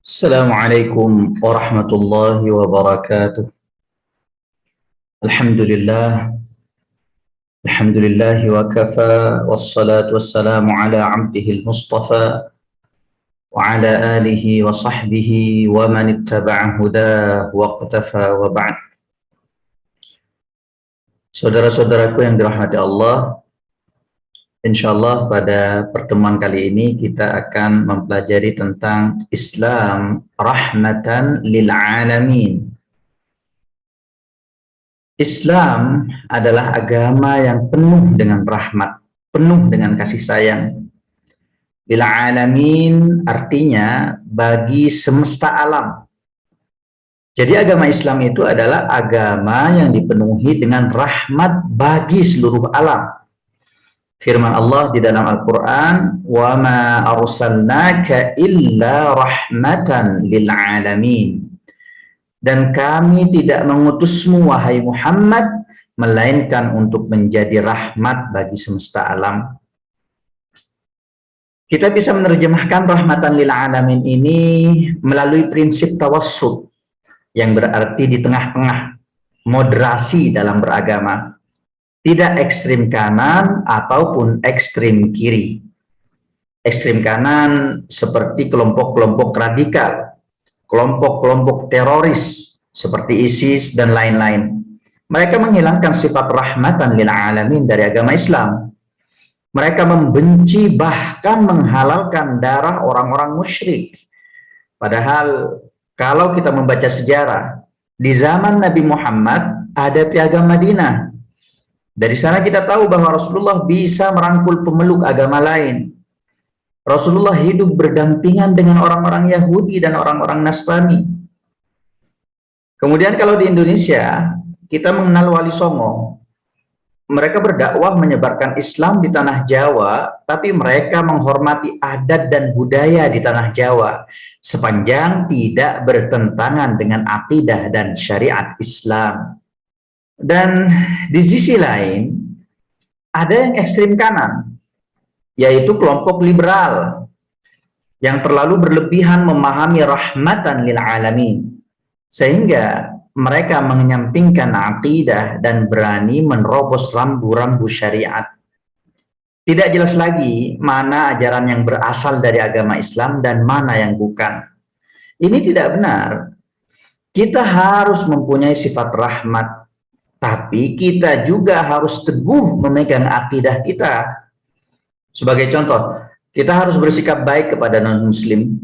Assalamualaikum warahmatullahi wabarakatuh. Alhamdulillah, alhamdulillahi wa kafa, wassalatu wassalamu ala abdihi al-mustafa, wa ala alihi wa sahbihi wa man ittaba'a hudah wa qtafa wa ba'd. Saudara-saudaraku yang dirahmati Allah, insyaallah pada pertemuan kali ini kita akan mempelajari tentang Islam rahmatan lil alamin. Islam adalah agama yang penuh dengan rahmat, penuh dengan kasih sayang. Lil alamin artinya bagi semesta alam. Jadi agama Islam itu adalah agama yang dipenuhi dengan rahmat bagi seluruh alam. Firman Allah di dalam Al-Quran, wa ma arsalnaka illa rahmatan lil alamin. Dan kami tidak mengutusmu wahai Muhammad melainkan untuk menjadi rahmat bagi semesta alam. Kita bisa menerjemahkan rahmatan lil alamin ini melalui prinsip tawassut yang berarti di tengah-tengah, moderasi dalam beragama. Tidak ekstrim kanan ataupun ekstrim kiri. Ekstrim kanan seperti kelompok-kelompok radikal, kelompok-kelompok teroris seperti ISIS dan lain-lain. Mereka menghilangkan sifat rahmatan lil alamin dari agama Islam. Mereka membenci bahkan menghalalkan darah orang-orang musyrik. Padahal kalau kita membaca sejarah, di zaman Nabi Muhammad ada Piagam Madinah. Dari sana kita tahu bahwa Rasulullah bisa merangkul pemeluk agama lain. Rasulullah hidup berdampingan dengan orang-orang Yahudi dan orang-orang Nasrani. Kemudian kalau di Indonesia, kita mengenal Wali Songo. Mereka berdakwah menyebarkan Islam di tanah Jawa, tapi mereka menghormati adat dan budaya di tanah Jawa, sepanjang tidak bertentangan dengan akidah dan syariat Islam. Dan di sisi lain, ada yang ekstrim kanan, yaitu kelompok liberal, yang terlalu berlebihan memahami rahmatan lil alamin, sehingga mereka menyampingkan akidah dan berani menerobos rambu-rambu syariat. Tidak jelas lagi mana ajaran yang berasal dari agama Islam dan mana yang bukan. Ini tidak benar. Kita harus mempunyai sifat rahmat, tapi kita juga harus teguh memegang akidah kita. Sebagai contoh, kita harus bersikap baik kepada non-muslim.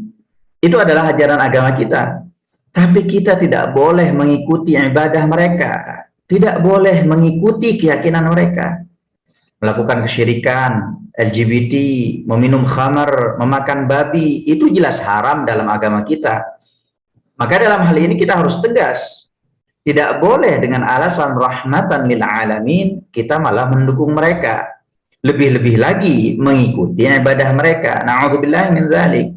Itu adalah ajaran agama kita. Tapi kita tidak boleh mengikuti ibadah mereka. Tidak boleh mengikuti keyakinan mereka. Melakukan kesyirikan, LGBT, meminum khamar, memakan babi, itu jelas haram dalam agama kita. Maka dalam hal ini kita harus tegas. Tidak boleh dengan alasan rahmatan lil alamin kita malah mendukung mereka. Lebih-lebih lagi mengikuti ibadah mereka. Na'udzubillahi min dzalik.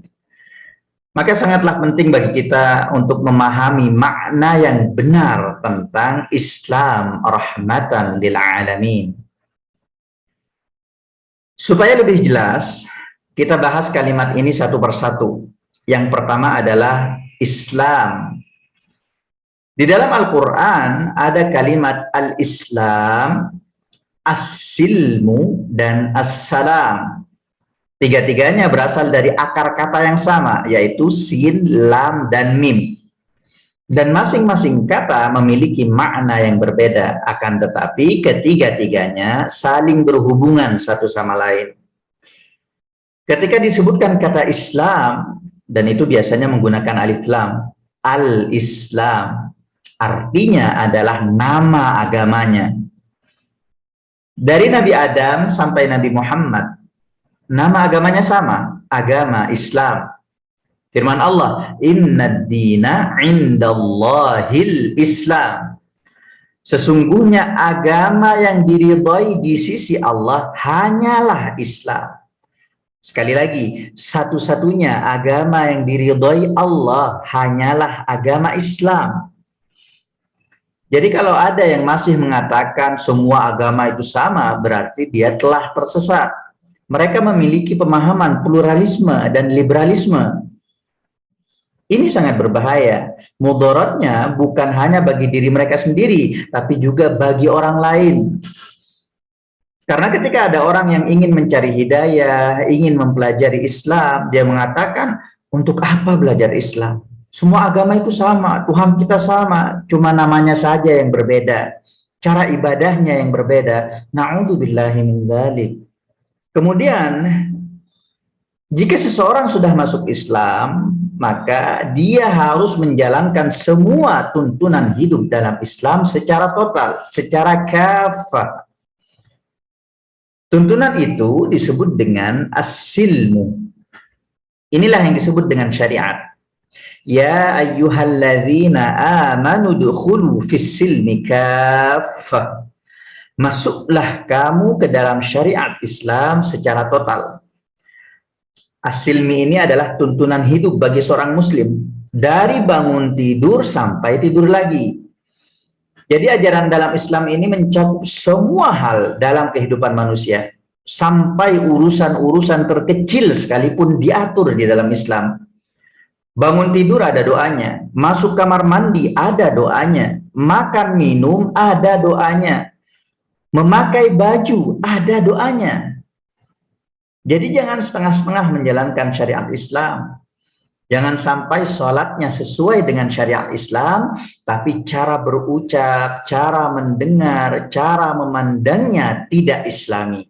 Maka sangatlah penting bagi kita untuk memahami makna yang benar tentang Islam rahmatan lil alamin. Supaya lebih jelas, kita bahas kalimat ini satu persatu. Yang pertama adalah Islam. Di dalam Al-Quran ada kalimat al-Islam, as-silmu, dan as-salam. Tiga-tiganya berasal dari akar kata yang sama, yaitu sin, lam, dan mim. Dan masing-masing kata memiliki makna yang berbeda, akan tetapi ketiga-tiganya saling berhubungan satu sama lain. Ketika disebutkan kata Islam, dan itu biasanya menggunakan alif lam, al-Islam, artinya adalah nama agamanya. Dari Nabi Adam sampai Nabi Muhammad, nama agamanya sama, agama Islam. Firman Allah, "Innad dina indallahil Islam." Sesungguhnya agama yang diridhai di sisi Allah hanyalah Islam. Sekali lagi, satu-satunya agama yang diridhai Allah hanyalah agama Islam. Jadi kalau ada yang masih mengatakan semua agama itu sama, berarti dia telah tersesat. Mereka memiliki pemahaman pluralisme dan liberalisme. Ini sangat berbahaya. Mudaratnya bukan hanya bagi diri mereka sendiri, tapi juga bagi orang lain. Karena ketika ada orang yang ingin mencari hidayah, ingin mempelajari Islam, dia mengatakan, untuk apa belajar Islam? Semua agama itu sama, Tuhan kita sama, cuma namanya saja yang berbeda. Cara ibadahnya yang berbeda. Na'udzubillahi min dzalik. Kemudian, jika seseorang sudah masuk Islam, maka dia harus menjalankan semua tuntunan hidup dalam Islam secara total, secara kafah. Tuntunan itu disebut dengan as-silmu. Inilah yang disebut dengan syariat. Ya ayyuhalladzina amanu dukhulu fis-silmi kaffah. Masuklah kamu ke dalam syariat Islam secara total. As-silmi ini adalah tuntunan hidup bagi seorang muslim. Dari bangun tidur sampai tidur lagi. Jadi ajaran dalam Islam ini mencakup semua hal dalam kehidupan manusia. Sampai urusan-urusan terkecil sekalipun diatur di dalam Islam. Bangun tidur ada doanya. Masuk kamar mandi ada doanya. Makan minum ada doanya. Memakai baju ada doanya. Jadi jangan setengah-setengah menjalankan syariat Islam. Jangan sampai sholatnya sesuai dengan syariat Islam, tapi cara berucap, cara mendengar, cara memandangnya tidak Islami.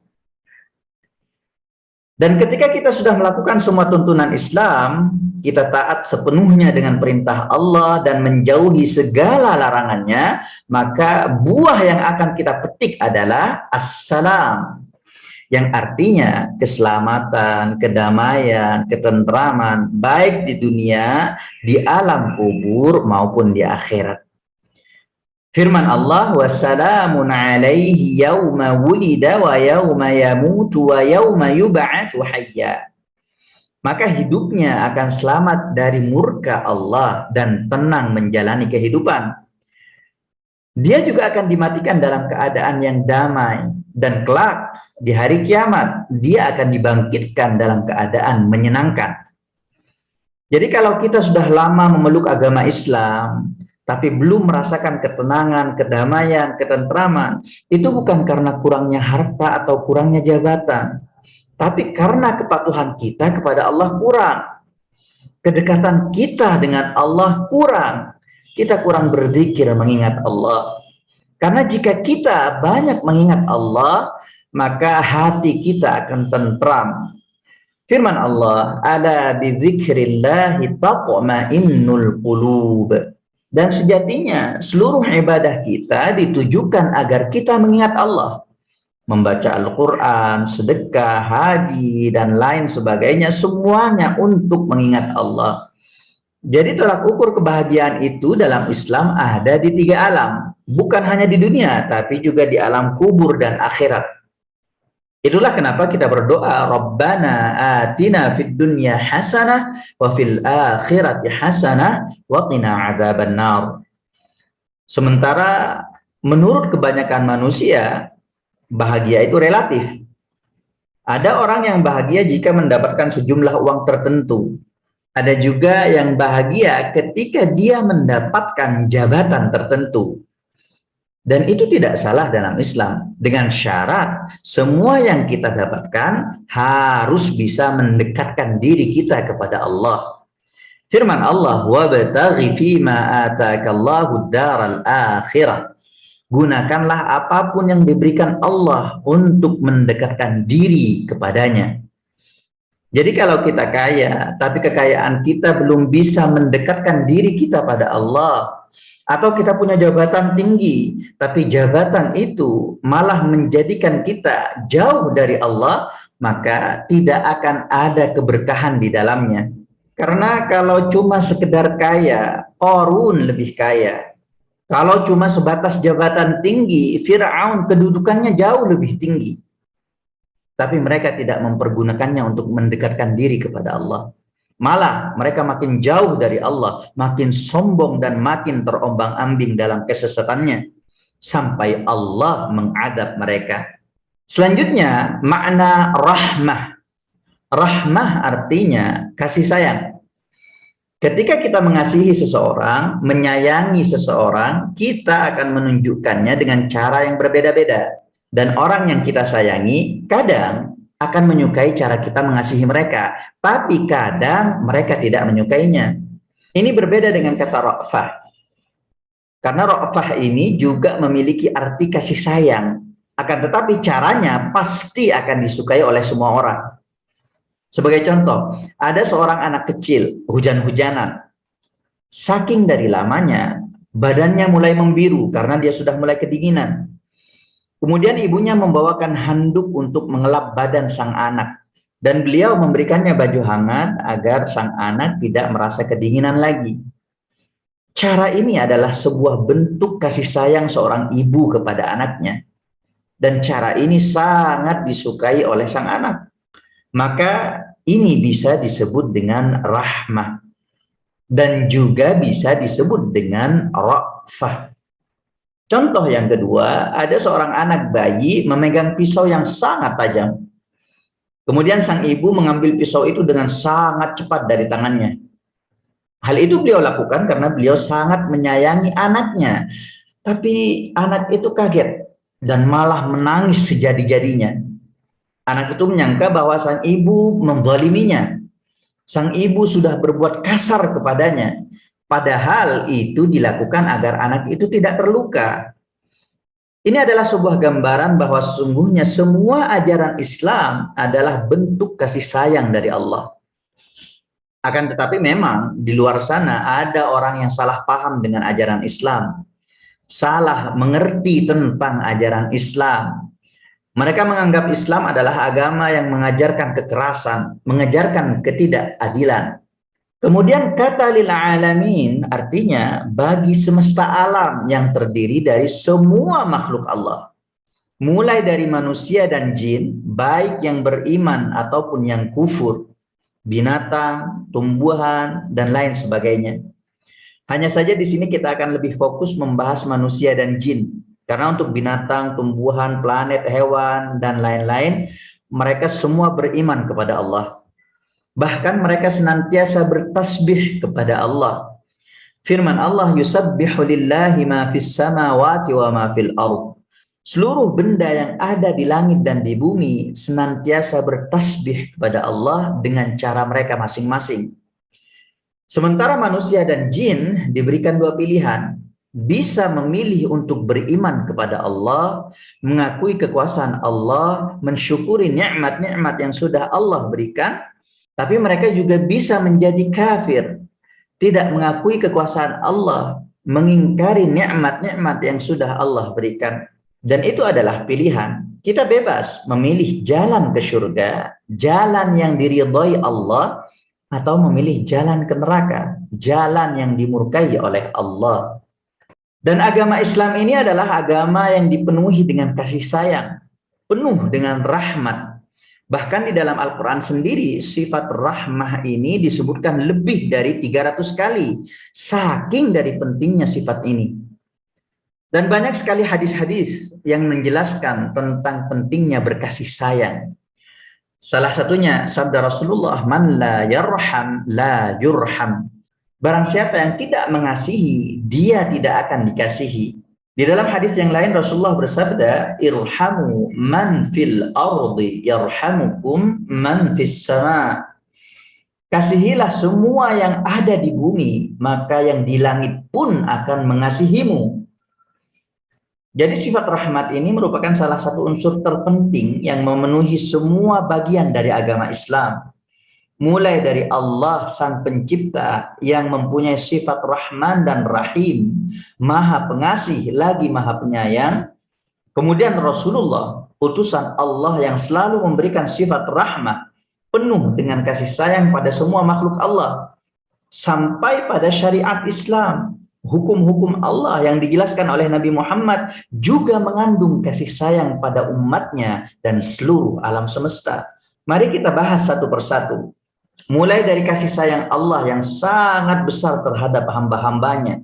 Dan ketika kita sudah melakukan semua tuntunan Islam, kita taat sepenuhnya dengan perintah Allah dan menjauhi segala larangannya, maka buah yang akan kita petik adalah as-salam. Yang artinya keselamatan, kedamaian, ketentraman, baik di dunia, di alam kubur maupun di akhirat. Firman Allah, wassalamun alaihi yawma wulida wa yawma yamutu wa yawma yub'atsu hayya. Maka hidupnya akan selamat dari murka Allah dan tenang menjalani kehidupan. Dia juga akan dimatikan dalam keadaan yang damai. Dan kelak di hari kiamat, dia akan dibangkitkan dalam keadaan menyenangkan. Jadi kalau kita sudah lama memeluk agama Islam, tapi belum merasakan ketenangan, kedamaian, ketentraman, itu bukan karena kurangnya harta atau kurangnya jabatan, tapi karena kepatuhan kita kepada Allah kurang. Kedekatan kita dengan Allah kurang. Kita kurang berzikir mengingat Allah. Karena jika kita banyak mengingat Allah, maka hati kita akan tentram. Firman Allah, ala bidzikrillahi tatma'innul qulub. Dan sejatinya seluruh ibadah kita ditujukan agar kita mengingat Allah. Membaca Al-Quran, sedekah, haji, dan lain sebagainya, semuanya untuk mengingat Allah. Jadi tolak ukur kebahagiaan itu dalam Islam ada di 3 alam. Bukan hanya di dunia, tapi juga di alam kubur dan akhirat. Itulah kenapa kita berdoa, Rabbana atina fid dunya hasanah wa fil akhirati hasanah wa qina adzabannar. Sementara menurut kebanyakan manusia, bahagia itu relatif. Ada orang yang bahagia jika mendapatkan sejumlah uang tertentu. Ada juga yang bahagia ketika dia mendapatkan jabatan tertentu. Dan itu tidak salah dalam Islam. Dengan syarat semua yang kita dapatkan harus bisa mendekatkan diri kita kepada Allah. Firman Allah, wabtaghi fima atakallahu daral akhirah. Gunakanlah apapun yang diberikan Allah untuk mendekatkan diri kepadanya. Jadi kalau kita kaya, tapi kekayaan kita belum bisa mendekatkan diri kita pada Allah, atau kita punya jabatan tinggi, tapi jabatan itu malah menjadikan kita jauh dari Allah, maka tidak akan ada keberkahan di dalamnya. Karena kalau cuma sekedar kaya, Qarun lebih kaya. Kalau cuma sebatas jabatan tinggi, Fir'aun kedudukannya jauh lebih tinggi. Tapi mereka tidak mempergunakannya untuk mendekatkan diri kepada Allah. Malah mereka makin jauh dari Allah, makin sombong dan makin terombang-ambing dalam kesesatannya. Sampai Allah mengadab mereka. Selanjutnya, makna rahmah. Rahmah artinya kasih sayang. Ketika kita mengasihi seseorang, menyayangi seseorang, kita akan menunjukkannya dengan cara yang berbeda-beda. Dan orang yang kita sayangi kadang akan menyukai cara kita mengasihi mereka, tapi kadang mereka tidak menyukainya. Ini berbeda dengan kata ra'fah. Karena ra'fah ini juga memiliki arti kasih sayang. Akan tetapi caranya pasti akan disukai oleh semua orang. Sebagai contoh, ada seorang anak kecil, hujan-hujanan. Saking dari lamanya, badannya mulai membiru karena dia sudah mulai kedinginan. Kemudian ibunya membawakan handuk untuk mengelap badan sang anak. Dan beliau memberikannya baju hangat agar sang anak tidak merasa kedinginan lagi. Cara ini adalah sebuah bentuk kasih sayang seorang ibu kepada anaknya. Dan cara ini sangat disukai oleh sang anak. Maka ini bisa disebut dengan rahmah. Dan juga bisa disebut dengan ra'fah. Contoh yang kedua, ada seorang anak bayi memegang pisau yang sangat tajam. Kemudian sang ibu mengambil pisau itu dengan sangat cepat dari tangannya. Hal itu beliau lakukan karena beliau sangat menyayangi anaknya. Tapi anak itu kaget dan malah menangis sejadi-jadinya. Anak itu menyangka bahwa sang ibu menzaliminya. Sang ibu sudah berbuat kasar kepadanya. Padahal itu dilakukan agar anak itu tidak terluka. Ini adalah sebuah gambaran bahwa sesungguhnya semua ajaran Islam adalah bentuk kasih sayang dari Allah. Akan tetapi memang di luar sana ada orang yang salah paham dengan ajaran Islam. Salah mengerti tentang ajaran Islam. Mereka menganggap Islam adalah agama yang mengajarkan kekerasan, mengajarkan ketidakadilan. Kemudian kata lil alamin artinya bagi semesta alam yang terdiri dari semua makhluk Allah. Mulai dari manusia dan jin, baik yang beriman ataupun yang kufur, binatang, tumbuhan, dan lain sebagainya. Hanya saja di sini kita akan lebih fokus membahas manusia dan jin. Karena untuk binatang, tumbuhan, planet, hewan, dan lain-lain, mereka semua beriman kepada Allah. Bahkan mereka senantiasa bertasbih kepada Allah. Firman Allah, yusabbihu lillahi ma fis samawati wa ma fil ardh. Seluruh benda yang ada di langit dan di bumi senantiasa bertasbih kepada Allah dengan cara mereka masing-masing. Sementara manusia dan jin diberikan dua pilihan. Bisa memilih untuk beriman kepada Allah, mengakui kekuasaan Allah, mensyukuri nikmat-nikmat yang sudah Allah berikan, tapi mereka juga bisa menjadi kafir, tidak mengakui kekuasaan Allah, mengingkari nikmat-nikmat yang sudah Allah berikan. Dan itu adalah pilihan. Kita bebas memilih jalan ke surga, jalan yang diridhai Allah, atau memilih jalan ke neraka, jalan yang dimurkai oleh Allah. Dan agama Islam ini adalah agama yang dipenuhi dengan kasih sayang, penuh dengan rahmat. Bahkan di dalam Al-Quran sendiri, sifat rahmah ini disebutkan lebih dari 300 kali. Saking dari pentingnya sifat ini. Dan banyak sekali hadis-hadis yang menjelaskan tentang pentingnya berkasih sayang. Salah satunya sabda Rasulullah, man la yarham la yurham. Barang siapa yang tidak mengasihi, dia tidak akan dikasihi. Di dalam hadis yang lain Rasulullah bersabda, irhamu man fil ardi yarhamukum man fis sama. Kasihilah semua yang ada di bumi, maka yang di langit pun akan mengasihimu. Jadi sifat rahmat ini merupakan salah satu unsur terpenting yang memenuhi semua bagian dari agama Islam. Mulai dari Allah sang pencipta yang mempunyai sifat Rahman dan Rahim, Maha Pengasih lagi Maha Penyayang. Kemudian Rasulullah, utusan Allah yang selalu memberikan sifat rahmat, penuh dengan kasih sayang pada semua makhluk Allah. Sampai pada syariat Islam. Hukum-hukum Allah yang dijelaskan oleh Nabi Muhammad juga mengandung kasih sayang pada umatnya dan seluruh alam semesta. Mari kita bahas satu persatu. Mulai dari kasih sayang Allah yang sangat besar terhadap hamba-hambanya.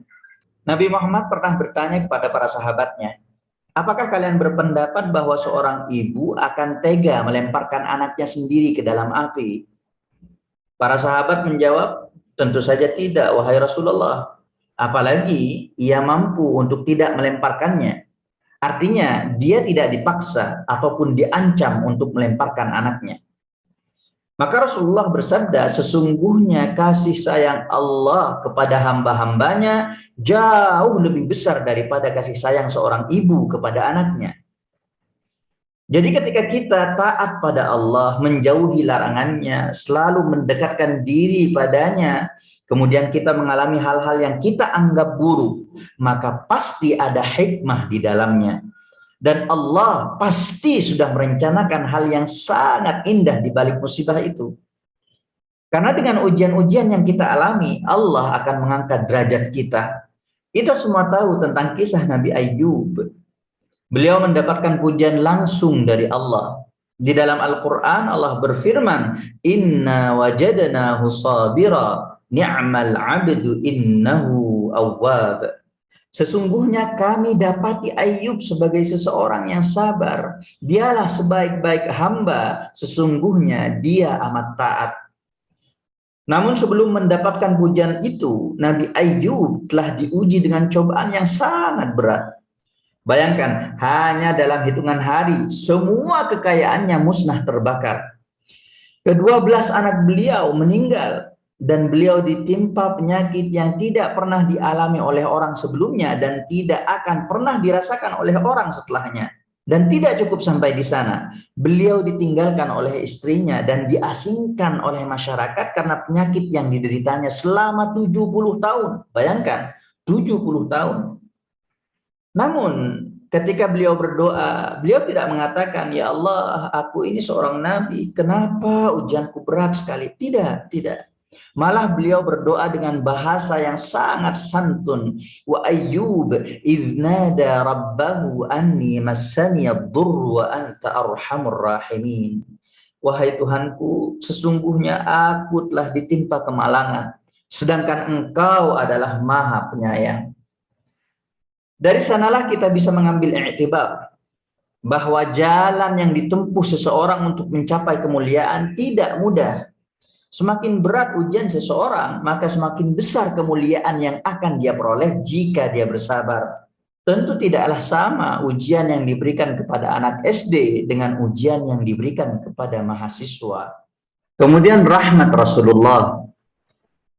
Nabi Muhammad pernah bertanya kepada para sahabatnya, apakah kalian berpendapat bahwa seorang ibu akan tega melemparkan anaknya sendiri ke dalam api? Para sahabat menjawab, Tentu saja tidak, wahai Rasulullah. Apalagi ia mampu untuk tidak melemparkannya. Artinya dia tidak dipaksa ataupun diancam untuk melemparkan anaknya. Maka Rasulullah bersabda, sesungguhnya kasih sayang Allah kepada hamba-hambanya jauh lebih besar daripada kasih sayang seorang ibu kepada anaknya. Jadi ketika kita taat pada Allah, menjauhi larangannya, selalu mendekatkan diri padanya, kemudian kita mengalami hal-hal yang kita anggap buruk, maka pasti ada hikmah di dalamnya. Dan Allah pasti sudah merencanakan hal yang sangat indah di balik musibah itu. Karena dengan ujian-ujian yang kita alami, Allah akan mengangkat derajat kita. Kita semua tahu tentang kisah Nabi Ayyub. Beliau mendapatkan pujian langsung dari Allah. Di dalam Al-Quran Allah berfirman, Inna wajadnahu sabira, ni'mal abdu innahu awwab. Sesungguhnya kami dapati Ayyub sebagai seseorang yang sabar. Dialah sebaik-baik hamba. Sesungguhnya dia amat taat. Namun sebelum mendapatkan pujian itu, Nabi Ayyub telah diuji dengan cobaan yang sangat berat. Bayangkan, hanya dalam hitungan hari, semua kekayaannya musnah terbakar. Ke-12 anak beliau meninggal. Dan beliau ditimpa penyakit yang tidak pernah dialami oleh orang sebelumnya dan tidak akan pernah dirasakan oleh orang setelahnya. Dan tidak cukup sampai di sana. Beliau ditinggalkan oleh istrinya dan diasingkan oleh masyarakat karena penyakit yang dideritanya selama 70 tahun. Bayangkan, 70 tahun. Namun ketika beliau berdoa, beliau tidak mengatakan, ya Allah, aku ini seorang nabi, kenapa ujianku berat sekali? Tidak, tidak. Malah beliau berdoa dengan bahasa yang sangat santun. Wa Ayyub idznada rabbahu anni massani ad-durr wa anta arhamur rahimin. Wahai Tuhanku, sesungguhnya aku telah ditimpa kemalangan, sedangkan Engkau adalah Maha Penyayang. Dari sanalah kita bisa mengambil i'tibar bahwa jalan yang ditempuh seseorang untuk mencapai kemuliaan tidak mudah. Semakin berat ujian seseorang, maka semakin besar kemuliaan yang akan dia peroleh jika dia bersabar. Tentu tidaklah sama ujian yang diberikan kepada anak SD dengan ujian yang diberikan kepada mahasiswa. Kemudian rahmat Rasulullah.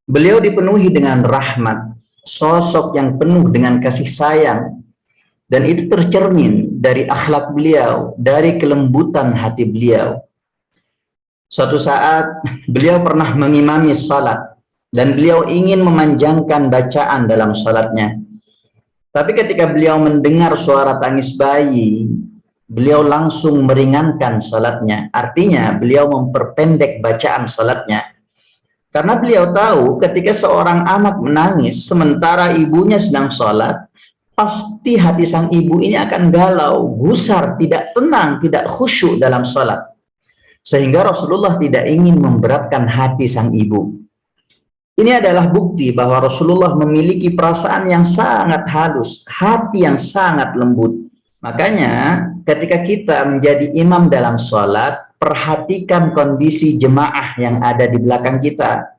Beliau dipenuhi dengan rahmat, sosok yang penuh dengan kasih sayang. Dan itu tercermin dari akhlak beliau, dari kelembutan hati beliau. Suatu saat beliau pernah mengimami salat dan beliau ingin memanjangkan bacaan dalam salatnya. Tapi ketika beliau mendengar suara tangis bayi, beliau langsung meringankan salatnya. Artinya beliau memperpendek bacaan salatnya. Karena beliau tahu ketika seorang anak menangis sementara ibunya sedang salat, pasti hati sang ibu ini akan galau, gusar, tidak tenang, tidak khusyuk dalam salat. Sehingga Rasulullah tidak ingin memberatkan hati sang ibu. Ini adalah bukti bahwa Rasulullah memiliki perasaan yang sangat halus, hati yang sangat lembut. Makanya ketika kita menjadi imam dalam sholat, perhatikan kondisi jemaah yang ada di belakang kita.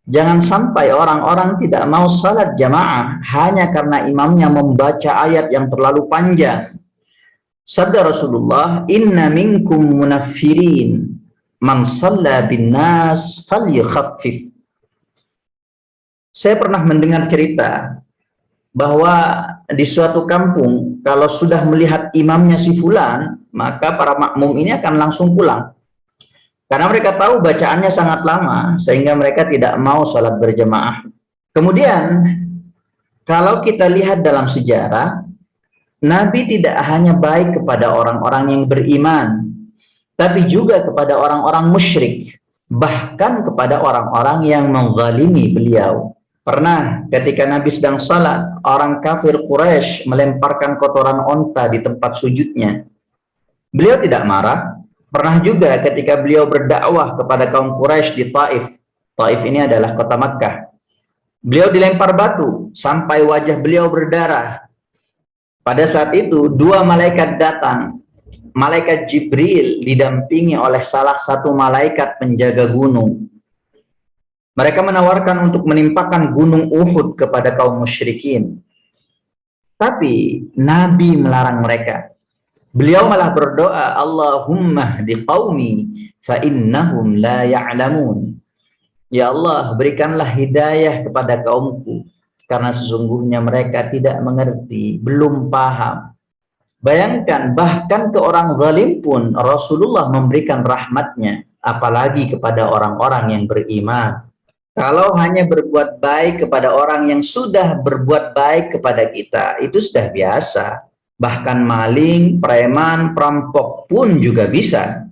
Jangan sampai orang-orang tidak mau sholat jamaah hanya karena imamnya membaca ayat yang terlalu panjang. Sabda Rasulullah, inna minkum munaffirin, man shalla bin nas falyukhaffif. Saya pernah mendengar cerita bahwa di suatu kampung, kalau sudah melihat imamnya si fulan, maka para makmum ini akan langsung pulang. Karena mereka tahu bacaannya sangat lama, sehingga mereka tidak mau sholat berjamaah. Kemudian, kalau kita lihat dalam sejarah, Nabi tidak hanya baik kepada orang-orang yang beriman, tapi juga kepada orang-orang musyrik, bahkan kepada orang-orang yang menzalimi beliau. Pernah ketika Nabi sedang salat, orang kafir Quraisy melemparkan kotoran onta di tempat sujudnya. Beliau tidak marah. Pernah juga ketika beliau berdakwah kepada kaum Quraisy di Taif. Taif ini adalah kota Makkah. Beliau dilempar batu sampai wajah beliau berdarah. Pada saat itu, dua malaikat datang. Malaikat Jibril didampingi oleh salah satu malaikat penjaga gunung. Mereka menawarkan untuk menimpakan gunung Uhud kepada kaum musyrikin. Tapi Nabi melarang mereka. Beliau malah berdoa, Allahumma hdi qaumi fa innahum la ya'lamun. Ya Allah, berikanlah hidayah kepada kaumku, karena sesungguhnya mereka tidak mengerti, belum paham. Bayangkan, bahkan ke orang zalim pun Rasulullah memberikan rahmatnya, apalagi kepada orang-orang yang beriman. Kalau hanya berbuat baik kepada orang yang sudah berbuat baik kepada kita, itu sudah biasa. Bahkan maling, preman, perampok pun juga bisa.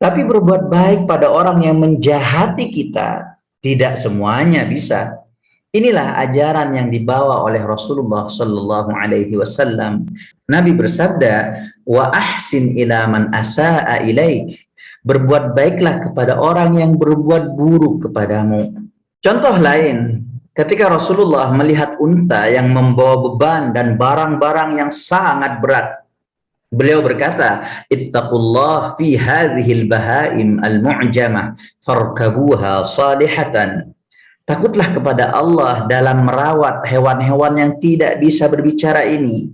Tapi berbuat baik pada orang yang menjahati kita, tidak semuanya bisa. Inilah ajaran yang dibawa oleh Rasulullah Sallallahu Alaihi Wasallam. Nabi bersabda, wa ahsin ila man asaa ilaik. Berbuat baiklah kepada orang yang berbuat buruk kepadamu. Contoh lain, ketika Rasulullah melihat unta yang membawa beban dan barang-barang yang sangat berat, beliau berkata, ittaqullah fi hadhil bahaim al-mu'jamah farkabuha salihatan. Takutlah kepada Allah dalam merawat hewan-hewan yang tidak bisa berbicara ini.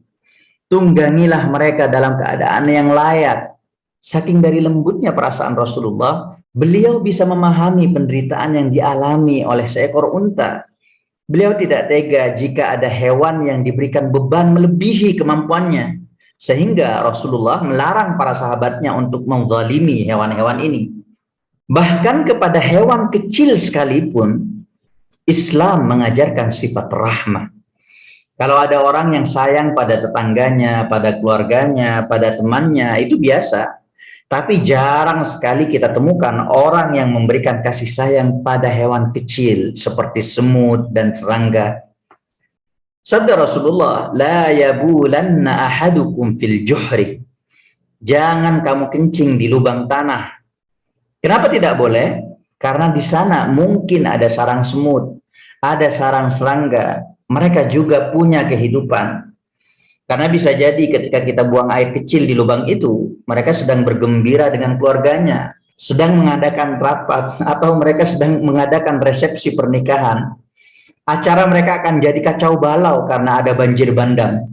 Tunggangilah mereka dalam keadaan yang layak. Saking dari lembutnya perasaan Rasulullah, beliau bisa memahami penderitaan yang dialami oleh seekor unta. Beliau tidak tega jika ada hewan yang diberikan beban melebihi kemampuannya. Sehingga Rasulullah melarang para sahabatnya untuk menzalimi hewan-hewan ini. Bahkan kepada hewan kecil sekalipun, Islam mengajarkan sifat rahmah. Kalau ada orang yang sayang pada tetangganya, pada keluarganya, pada temannya, itu biasa. Tapi jarang sekali kita temukan orang yang memberikan kasih sayang pada hewan kecil seperti semut dan serangga. Sabda Rasulullah, la yabulanna ahadukum fil juhri. Jangan kamu kencing di lubang tanah. Kenapa tidak boleh? Karena di sana mungkin ada sarang semut, ada sarang serangga. Mereka juga punya kehidupan. Karena bisa jadi ketika kita buang air kecil di lubang itu, mereka sedang bergembira dengan keluarganya, sedang mengadakan rapat, atau mereka sedang mengadakan resepsi pernikahan. Acara mereka akan jadi kacau balau karena ada banjir bandang.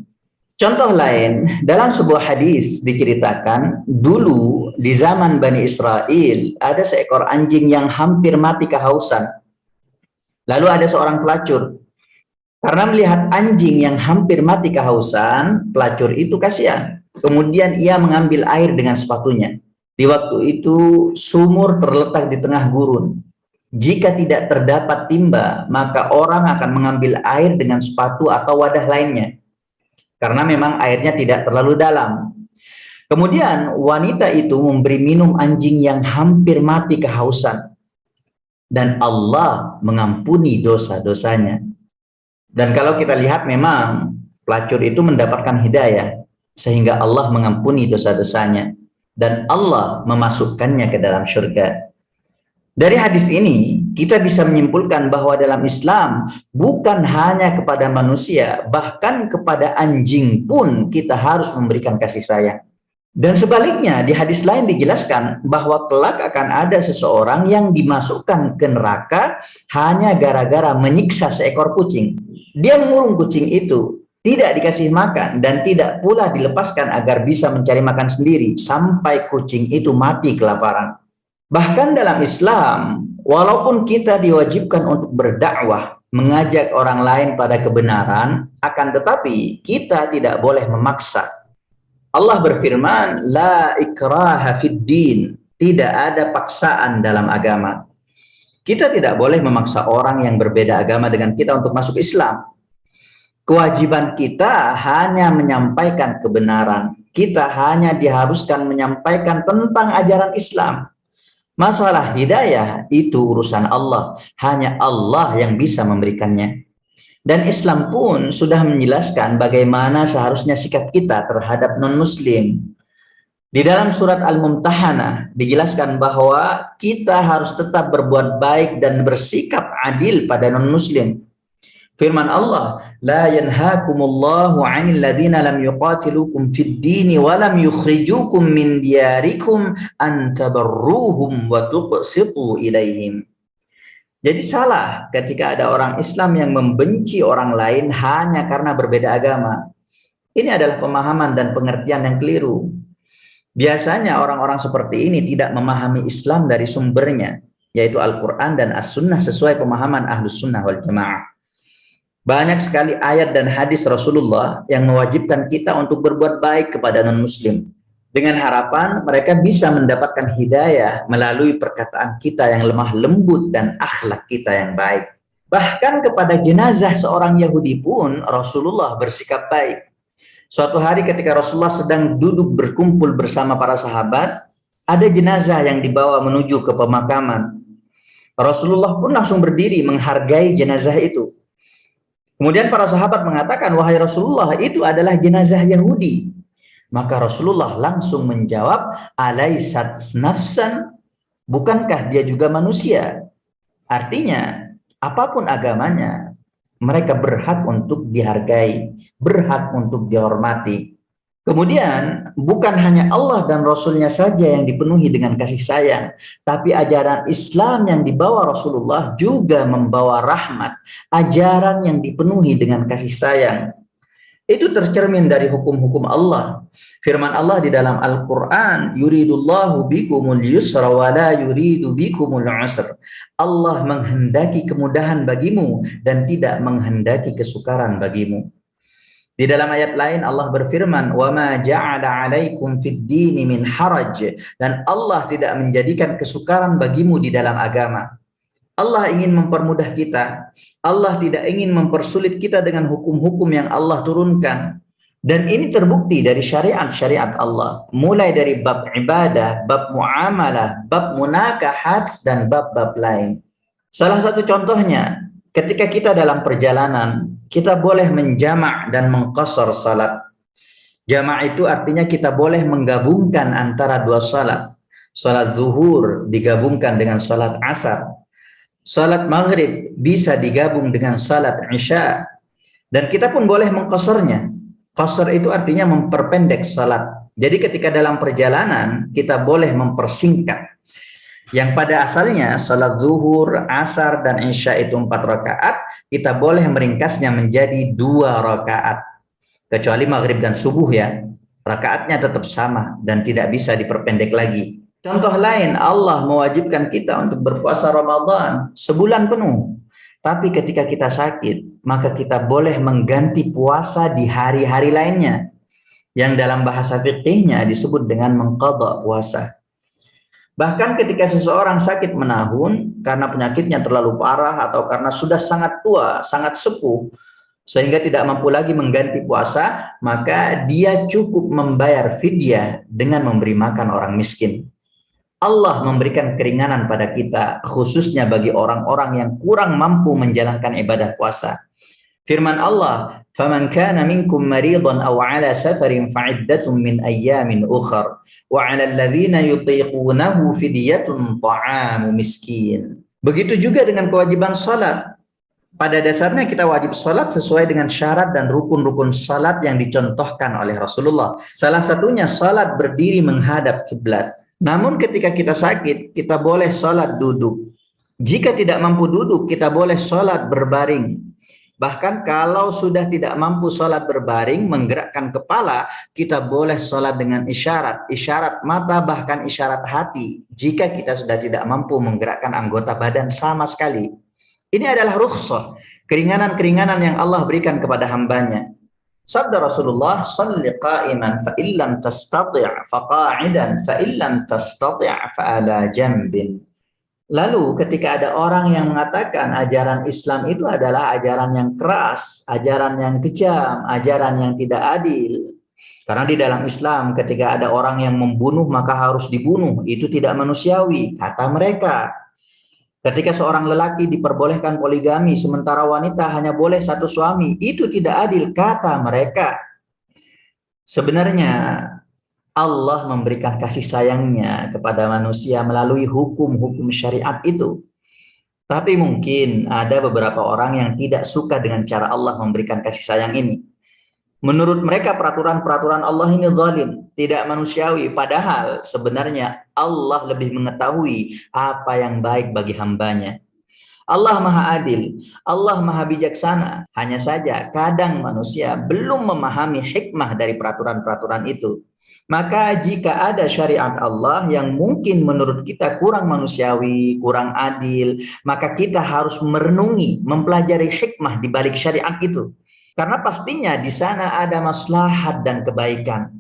Contoh lain, dalam sebuah hadis diceritakan, dulu di zaman Bani Israel, ada seekor anjing yang hampir mati kehausan. Lalu ada seorang pelacur. Karena melihat anjing yang hampir mati kehausan, pelacur itu kasihan. Kemudian ia mengambil air dengan sepatunya. Di waktu itu, sumur terletak di tengah gurun. Jika tidak terdapat timba, maka orang akan mengambil air dengan sepatu atau wadah lainnya. Karena memang airnya tidak terlalu dalam. Kemudian wanita itu memberi minum anjing yang hampir mati kehausan. Dan Allah mengampuni dosa-dosanya. Dan kalau kita lihat memang pelacur itu mendapatkan hidayah. Sehingga Allah mengampuni dosa-dosanya. Dan Allah memasukkannya ke dalam surga. Dari hadis ini, kita bisa menyimpulkan bahwa dalam Islam bukan hanya kepada manusia, bahkan kepada anjing pun kita harus memberikan kasih sayang. Dan sebaliknya, di hadis lain dijelaskan bahwa kelak akan ada seseorang yang dimasukkan ke neraka hanya gara-gara menyiksa seekor kucing. Dia mengurung kucing itu, tidak dikasih makan, dan tidak pula dilepaskan agar bisa mencari makan sendiri, sampai kucing itu mati kelaparan. Bahkan dalam Islam, walaupun kita diwajibkan untuk berdakwah, mengajak orang lain pada kebenaran, akan tetapi kita tidak boleh memaksa. Allah berfirman, la ikraha fid din, tidak ada paksaan dalam agama. Kita tidak boleh memaksa orang yang berbeda agama dengan kita untuk masuk Islam. Kewajiban kita hanya menyampaikan kebenaran. Kita hanya diharuskan menyampaikan tentang ajaran Islam. Masalah hidayah itu urusan Allah, hanya Allah yang bisa memberikannya. Dan Islam pun sudah menjelaskan bagaimana seharusnya sikap kita terhadap non-muslim. Di dalam surat Al-Mumtahanah dijelaskan bahwa kita harus tetap berbuat baik dan bersikap adil pada non-muslim. Firman Allah, la yanhaakumullahu 'anil ladzina lam yuqatilukum fid dini wa lam yukhrijukum min diyarikum an tabarruhum wa tuqsitu ilaihim. Jadi salah ketika ada orang Islam yang membenci orang lain hanya karena berbeda agama. Ini adalah pemahaman dan pengertian yang keliru. Biasanya orang-orang seperti ini tidak memahami Islam dari sumbernya, yaitu Al-Quran dan As-Sunnah sesuai pemahaman Ahlus Sunnah wal Jamaah. Banyak sekali ayat dan hadis Rasulullah yang mewajibkan kita untuk berbuat baik kepada non-muslim, dengan harapan mereka bisa mendapatkan hidayah melalui perkataan kita yang lemah lembut dan akhlak kita yang baik. Bahkan kepada jenazah seorang Yahudi pun Rasulullah bersikap baik. Suatu hari ketika Rasulullah sedang duduk berkumpul bersama para sahabat, ada jenazah yang dibawa menuju ke pemakaman. Rasulullah pun langsung berdiri menghargai jenazah itu. Kemudian para sahabat mengatakan, wahai Rasulullah, itu adalah jenazah Yahudi. Maka Rasulullah langsung menjawab, alaisat nafsan, bukankah dia juga manusia? Artinya, apapun agamanya, mereka berhak untuk dihargai, berhak untuk dihormati. Kemudian, bukan hanya Allah dan Rasulnya saja yang dipenuhi dengan kasih sayang, tapi ajaran Islam yang dibawa Rasulullah juga membawa rahmat, ajaran yang dipenuhi dengan kasih sayang. Itu tercermin dari hukum-hukum Allah. Firman Allah di dalam Al-Quran, yuridullahu bikumul yusra wa la yuridu bikumul usr. Allah menghendaki kemudahan bagimu dan tidak menghendaki kesukaran bagimu. Di dalam ayat lain Allah berfirman, wa ma ja'ala 'alaikum fid dini min haraj, dan Allah tidak menjadikan kesukaran bagimu di dalam agama. Allah ingin mempermudah kita. Allah tidak ingin mempersulit kita dengan hukum-hukum yang Allah turunkan. Dan ini terbukti dari syariat-syariat Allah. Mulai dari bab ibadah, bab muamalah, bab munakahat, dan bab-bab lain. Salah satu contohnya, ketika kita dalam perjalanan, kita boleh menjamak dan mengqasar salat. Jamak itu artinya kita boleh menggabungkan antara dua salat. Salat zuhur digabungkan dengan salat asar. Salat maghrib bisa digabung dengan salat isya. Dan kita pun boleh mengqasarnya. Qasar itu artinya memperpendek salat. Jadi ketika dalam perjalanan, kita boleh mempersingkat. Yang pada asalnya salat zuhur, asar, dan isya itu 4 rakaat, kita boleh meringkasnya menjadi 2 rakaat. Kecuali maghrib dan subuh ya, rakaatnya tetap sama dan tidak bisa diperpendek lagi. Contoh lain, Allah mewajibkan kita untuk berpuasa Ramadan sebulan penuh. Tapi ketika kita sakit, maka kita boleh mengganti puasa di hari-hari lainnya, yang dalam bahasa fikihnya disebut dengan mengqadha puasa. Bahkan ketika seseorang sakit menahun karena penyakitnya terlalu parah atau karena sudah sangat tua, sangat sepuh, sehingga tidak mampu lagi mengganti puasa, maka dia cukup membayar fidyah dengan memberi makan orang miskin. Allah memberikan keringanan pada kita, khususnya bagi orang-orang yang kurang mampu menjalankan ibadah puasa. Firman Allah, "Faman kana minkum maridan aw 'ala safarin fa'iddatun min ayyamin ukhar wa 'alal ladzina yutiqunahu fidyatun ta'amu miskin." Begitu juga dengan kewajiban salat. Pada dasarnya kita wajib salat sesuai dengan syarat dan rukun-rukun salat yang dicontohkan oleh Rasulullah. Salah satunya salat berdiri menghadap kiblat. Namun ketika kita sakit, kita boleh salat duduk. Jika tidak mampu duduk, kita boleh salat berbaring. Bahkan kalau sudah tidak mampu sholat berbaring, menggerakkan kepala, kita boleh sholat dengan isyarat. Isyarat mata, bahkan isyarat hati. Jika kita sudah tidak mampu menggerakkan anggota badan sama sekali. Ini adalah rukhsah, keringanan-keringanan yang Allah berikan kepada hambanya. Sabda Rasulullah, "Shalli qa'iman fa illam tastati' fa qa'idan fa illam tastati' fa ala jambin." Lalu ketika ada orang yang mengatakan ajaran Islam itu adalah ajaran yang keras, ajaran yang kejam, ajaran yang tidak adil. Karena di dalam Islam ketika ada orang yang membunuh maka harus dibunuh, itu tidak manusiawi, kata mereka. Ketika seorang lelaki diperbolehkan poligami sementara wanita hanya boleh 1 suami, itu tidak adil, kata mereka. Sebenarnya Allah memberikan kasih sayangnya kepada manusia melalui hukum-hukum syariat itu. Tapi mungkin ada beberapa orang yang tidak suka dengan cara Allah memberikan kasih sayang ini. Menurut mereka peraturan-peraturan Allah ini zalim, tidak manusiawi. Padahal sebenarnya Allah lebih mengetahui apa yang baik bagi hambanya. Allah Maha Adil, Allah Maha Bijaksana. Hanya saja kadang manusia belum memahami hikmah dari peraturan-peraturan itu. Maka jika ada syariat Allah yang mungkin menurut kita kurang manusiawi, kurang adil, maka kita harus merenungi, mempelajari hikmah di balik syariat itu. Karena pastinya di sana ada maslahat dan kebaikan.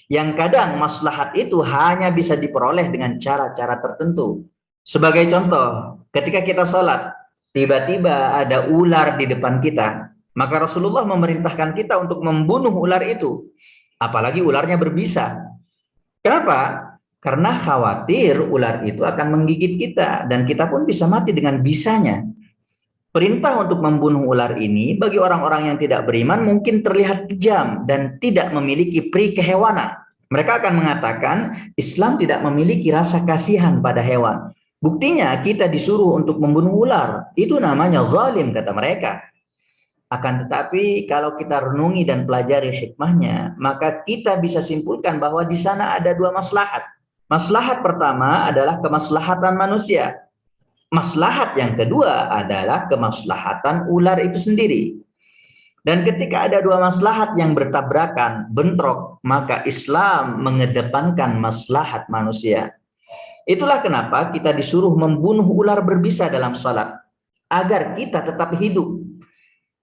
Yang kadang maslahat itu hanya bisa diperoleh dengan cara-cara tertentu. Sebagai contoh, ketika kita sholat, tiba-tiba ada ular di depan kita, maka Rasulullah memerintahkan kita untuk membunuh ular itu. Apalagi ularnya berbisa. Kenapa? Karena khawatir ular itu akan menggigit kita, dan kita pun bisa mati dengan bisanya. Perintah untuk membunuh ular ini bagi orang-orang yang tidak beriman mungkin terlihat kejam dan tidak memiliki peri kehewanan. Mereka akan mengatakan Islam tidak memiliki rasa kasihan pada hewan. Buktinya kita disuruh untuk membunuh ular. Itu namanya zalim, kata mereka. Akan tetapi kalau kita renungi dan pelajari hikmahnya, maka kita bisa simpulkan bahwa di sana ada dua maslahat. Maslahat pertama adalah kemaslahatan manusia. Maslahat yang kedua adalah kemaslahatan ular itu sendiri. Dan ketika ada dua maslahat yang bertabrakan, bentrok, maka Islam mengedepankan maslahat manusia. Itulah kenapa kita disuruh membunuh ular berbisa dalam salat, agar kita tetap hidup.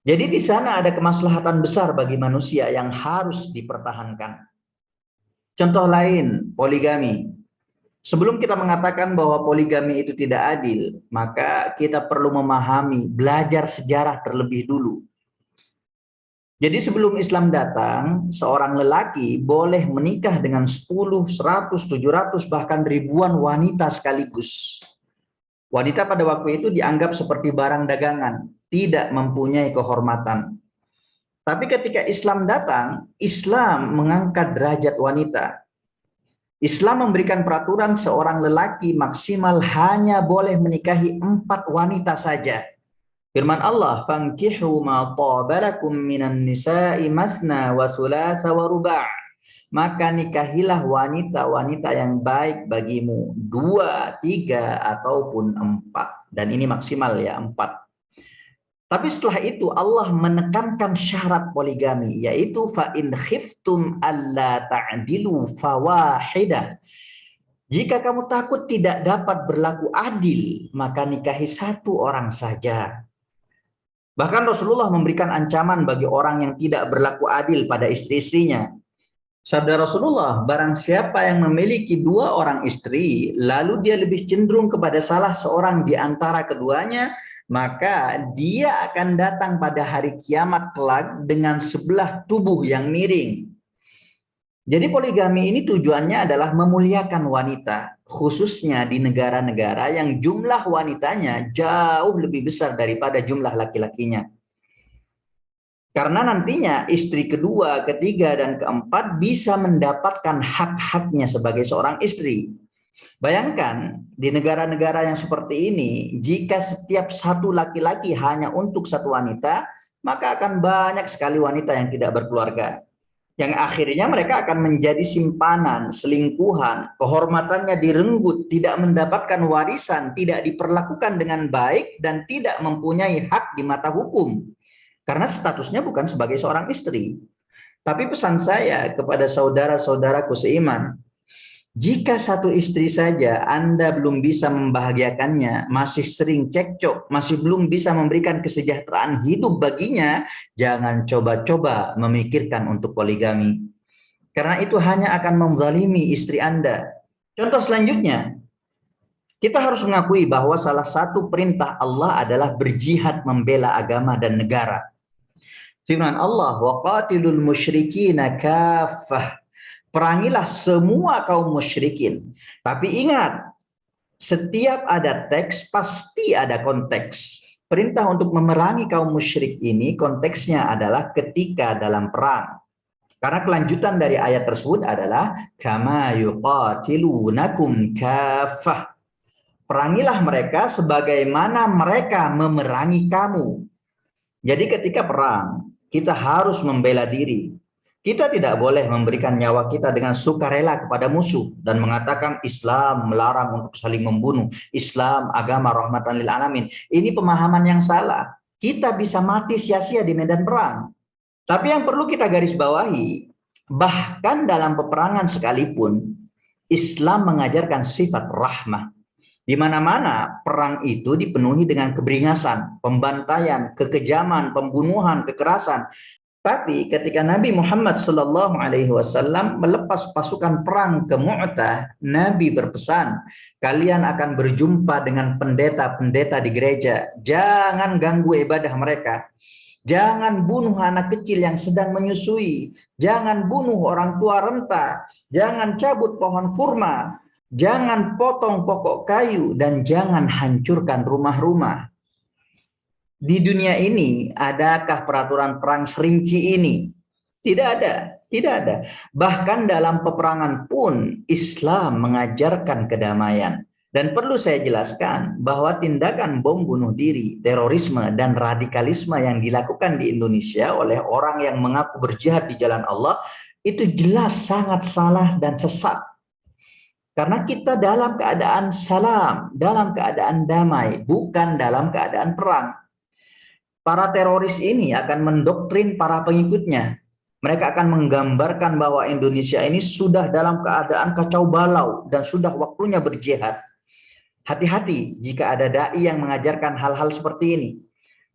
Jadi di sana ada kemaslahatan besar bagi manusia yang harus dipertahankan. Contoh lain, poligami. Sebelum kita mengatakan bahwa poligami itu tidak adil, maka kita perlu memahami, belajar sejarah terlebih dulu. Jadi sebelum Islam datang, seorang lelaki boleh menikah dengan 10, 100, 700, bahkan ribuan wanita sekaligus. Wanita pada waktu itu dianggap seperti barang dagangan, tidak mempunyai kehormatan. Tapi ketika Islam datang, Islam mengangkat derajat wanita. Islam memberikan peraturan seorang lelaki maksimal hanya boleh menikahi 4 wanita saja. Firman Allah, "Fankihu ma tabalakum minan nisa'i masna wa thulatha wa ruba'." Maka nikahilah wanita-wanita yang baik bagimu, 2, 3, ataupun 4. Dan ini maksimal ya, 4. Tapi setelah itu Allah menekankan syarat poligami, yaitu fa in khiftum alla ta'dilu fawahidah. Jika kamu takut tidak dapat berlaku adil, maka nikahi 1 orang saja. Bahkan Rasulullah memberikan ancaman bagi orang yang tidak berlaku adil pada istri-istrinya. Sabda Rasulullah, barang siapa yang memiliki 2 orang istri, lalu dia lebih cenderung kepada salah seorang di antara keduanya, maka dia akan datang pada hari kiamat kelak dengan sebelah tubuh yang miring. Jadi poligami ini tujuannya adalah memuliakan wanita, khususnya di negara-negara yang jumlah wanitanya jauh lebih besar daripada jumlah laki-lakinya. Karena nantinya istri kedua, ketiga, dan keempat bisa mendapatkan hak-haknya sebagai seorang istri. Bayangkan di negara-negara yang seperti ini, jika setiap satu laki-laki hanya untuk 1 wanita, maka akan banyak sekali wanita yang tidak berkeluarga. Yang akhirnya mereka akan menjadi simpanan, selingkuhan, kehormatannya direnggut, tidak mendapatkan warisan, tidak diperlakukan dengan baik, dan tidak mempunyai hak di mata hukum. Karena statusnya bukan sebagai seorang istri. Tapi pesan saya kepada saudara-saudaraku seiman, jika 1 istri saja Anda belum bisa membahagiakannya, masih sering cekcok, masih belum bisa memberikan kesejahteraan hidup baginya, jangan coba-coba memikirkan untuk poligami. Karena itu hanya akan menzalimi istri Anda. Contoh selanjutnya, kita harus mengakui bahwa salah satu perintah Allah adalah berjihad membela agama dan negara. Firman Allah, "Waqatilul musyrikina kaffah." Perangilah semua kaum musyrikin. Tapi ingat, setiap ada teks pasti ada konteks. Perintah untuk memerangi kaum musyrik ini konteksnya adalah ketika dalam perang. Karena kelanjutan dari ayat tersebut adalah kama yuqatilunakum kaffah. Perangilah mereka sebagaimana mereka memerangi kamu. Jadi ketika perang, kita harus membela diri. Kita tidak boleh memberikan nyawa kita dengan sukarela kepada musuh dan mengatakan Islam melarang untuk saling membunuh. Islam agama rahmatan lil alamin. Ini pemahaman yang salah. Kita bisa mati sia-sia di medan perang. Tapi yang perlu kita garis bawahi, bahkan dalam peperangan sekalipun, Islam mengajarkan sifat rahmah. Di mana-mana perang itu dipenuhi dengan keberingasan, pembantaian, kekejaman, pembunuhan, kekerasan. Tapi ketika Nabi Muhammad Sallallahu Alaihi Wasallam melepas pasukan perang ke Mu'tah, Nabi berpesan, kalian akan berjumpa dengan pendeta-pendeta di gereja. Jangan ganggu ibadah mereka. Jangan bunuh anak kecil yang sedang menyusui. Jangan bunuh orang tua renta. Jangan cabut pohon kurma. Jangan potong pokok kayu. Dan jangan hancurkan rumah-rumah. Di dunia ini, adakah peraturan perang serinci ini? Tidak ada, tidak ada. Bahkan dalam peperangan pun, Islam mengajarkan kedamaian. Dan perlu saya jelaskan bahwa tindakan bom bunuh diri, terorisme, dan radikalisme yang dilakukan di Indonesia oleh orang yang mengaku berjihad di jalan Allah, itu jelas sangat salah dan sesat. Karena kita dalam keadaan salam, dalam keadaan damai, bukan dalam keadaan perang. Para teroris ini akan mendoktrin para pengikutnya. Mereka akan menggambarkan bahwa Indonesia ini sudah dalam keadaan kacau balau dan sudah waktunya berjihad. Hati-hati jika ada dai yang mengajarkan hal-hal seperti ini.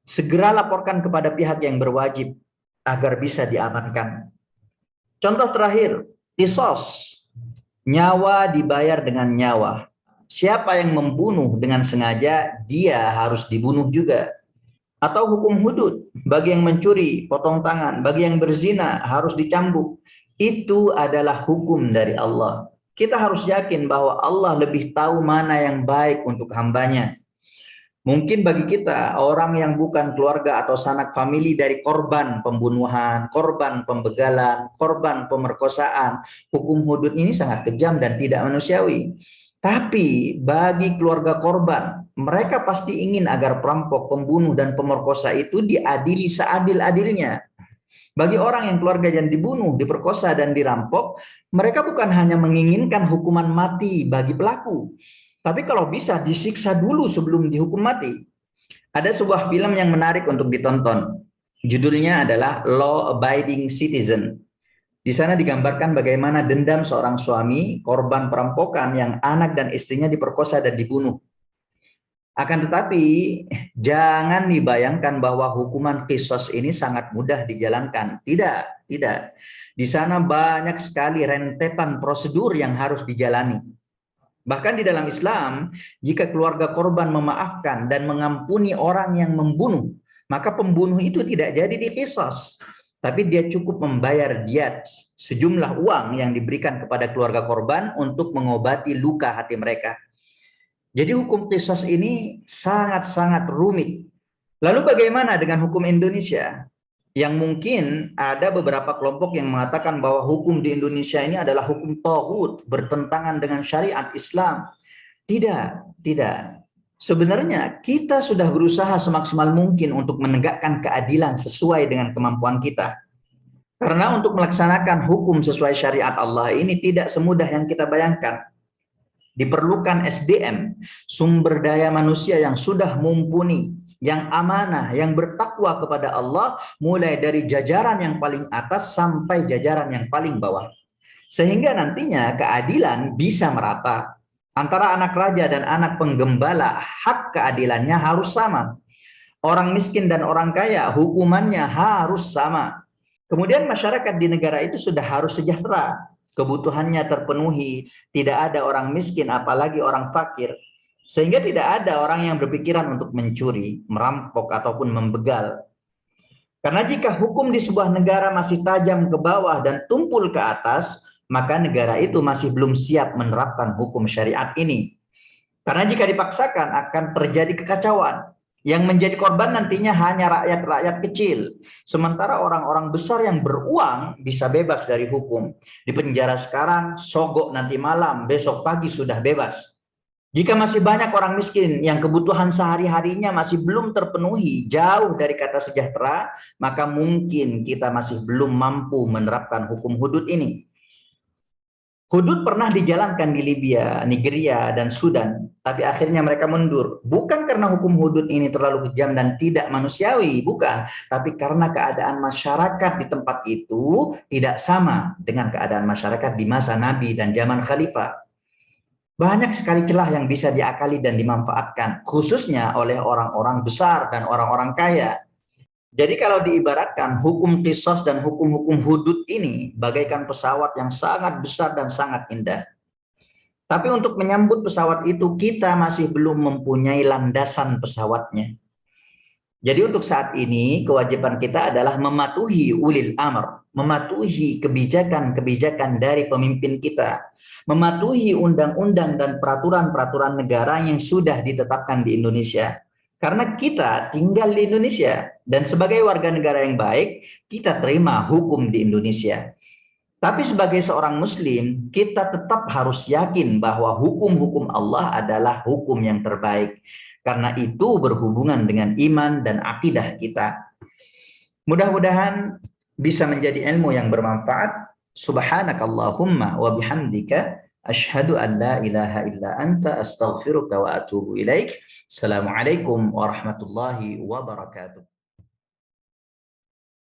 Segera laporkan kepada pihak yang berwajib agar bisa diamankan. Contoh terakhir, qisas. Nyawa dibayar dengan nyawa. Siapa yang membunuh dengan sengaja, dia harus dibunuh juga. Atau hukum hudud, bagi yang mencuri, potong tangan, bagi yang berzina, harus dicambuk. Itu adalah hukum dari Allah. Kita harus yakin bahwa Allah lebih tahu mana yang baik untuk hambanya. Mungkin bagi kita, orang yang bukan keluarga atau sanak famili dari korban pembunuhan, korban pembegalan, korban pemerkosaan, hukum hudud ini sangat kejam dan tidak manusiawi. Tapi bagi keluarga korban, mereka pasti ingin agar perampok, pembunuh, dan pemerkosa itu diadili seadil-adilnya. Bagi orang yang keluarga yang dibunuh, diperkosa, dan dirampok, mereka bukan hanya menginginkan hukuman mati bagi pelaku, tapi kalau bisa disiksa dulu sebelum dihukum mati. Ada sebuah film yang menarik untuk ditonton. Judulnya adalah Law Abiding Citizen. Di sana digambarkan bagaimana dendam seorang suami, korban perampokan yang anak dan istrinya diperkosa dan dibunuh. Akan tetapi, jangan dibayangkan bahwa hukuman qisas ini sangat mudah dijalankan. Tidak, tidak. Di sana banyak sekali rentetan prosedur yang harus dijalani. Bahkan di dalam Islam, jika keluarga korban memaafkan dan mengampuni orang yang membunuh, maka pembunuh itu tidak jadi diqisas. Tapi dia cukup membayar diat, sejumlah uang yang diberikan kepada keluarga korban untuk mengobati luka hati mereka. Jadi hukum qisas ini sangat-sangat rumit. Lalu bagaimana dengan hukum Indonesia? Yang mungkin ada beberapa kelompok yang mengatakan bahwa hukum di Indonesia ini adalah hukum taghut, bertentangan dengan syariat Islam. Tidak, tidak. Sebenarnya kita sudah berusaha semaksimal mungkin untuk menegakkan keadilan sesuai dengan kemampuan kita. Karena untuk melaksanakan hukum sesuai syariat Allah ini tidak semudah yang kita bayangkan. Diperlukan SDM, sumber daya manusia yang sudah mumpuni, yang amanah, yang bertakwa kepada Allah, mulai dari jajaran yang paling atas sampai jajaran yang paling bawah. Sehingga nantinya keadilan bisa merata. Antara anak raja dan anak penggembala, hak keadilannya harus sama. Orang miskin dan orang kaya, hukumannya harus sama. Kemudian masyarakat di negara itu sudah harus sejahtera. Kebutuhannya terpenuhi, tidak ada orang miskin, apalagi orang fakir. Sehingga tidak ada orang yang berpikiran untuk mencuri, merampok, ataupun membegal. Karena jika hukum di sebuah negara masih tajam ke bawah dan tumpul ke atas, maka negara itu masih belum siap menerapkan hukum syariat ini. Karena jika dipaksakan akan terjadi kekacauan. Yang menjadi korban nantinya hanya rakyat-rakyat kecil. Sementara orang-orang besar yang beruang bisa bebas dari hukum. Di penjara sekarang, sogok nanti malam, besok pagi sudah bebas. Jika masih banyak orang miskin yang kebutuhan sehari-harinya masih belum terpenuhi, jauh dari kata sejahtera, maka mungkin kita masih belum mampu menerapkan hukum hudud ini. Hudud pernah dijalankan di Libya, Nigeria, dan Sudan, tapi akhirnya mereka mundur. Bukan karena hukum hudud ini terlalu kejam dan tidak manusiawi, bukan. Tapi karena keadaan masyarakat di tempat itu tidak sama dengan keadaan masyarakat di masa Nabi dan zaman Khalifah. Banyak sekali celah yang bisa diakali dan dimanfaatkan, khususnya oleh orang-orang besar dan orang-orang kaya. Jadi kalau diibaratkan hukum qisas dan hukum-hukum hudud ini bagaikan pesawat yang sangat besar dan sangat indah. Tapi untuk menyambut pesawat itu kita masih belum mempunyai landasan pesawatnya. Jadi untuk saat ini kewajiban kita adalah mematuhi ulil amr, mematuhi kebijakan-kebijakan dari pemimpin kita, mematuhi undang-undang dan peraturan-peraturan negara yang sudah ditetapkan di Indonesia. Karena kita tinggal di Indonesia dan sebagai warga negara yang baik, kita terima hukum di Indonesia. Tapi sebagai seorang muslim, kita tetap harus yakin bahwa hukum-hukum Allah adalah hukum yang terbaik. Karena itu berhubungan dengan iman dan akidah kita. Mudah-mudahan bisa menjadi ilmu yang bermanfaat. Subhanakallahumma wa bihamdika asyhadu an la ilaha illa anta astaghfiruka wa atubu ilaik. Assalamualaikum warahmatullahi wabarakatuh.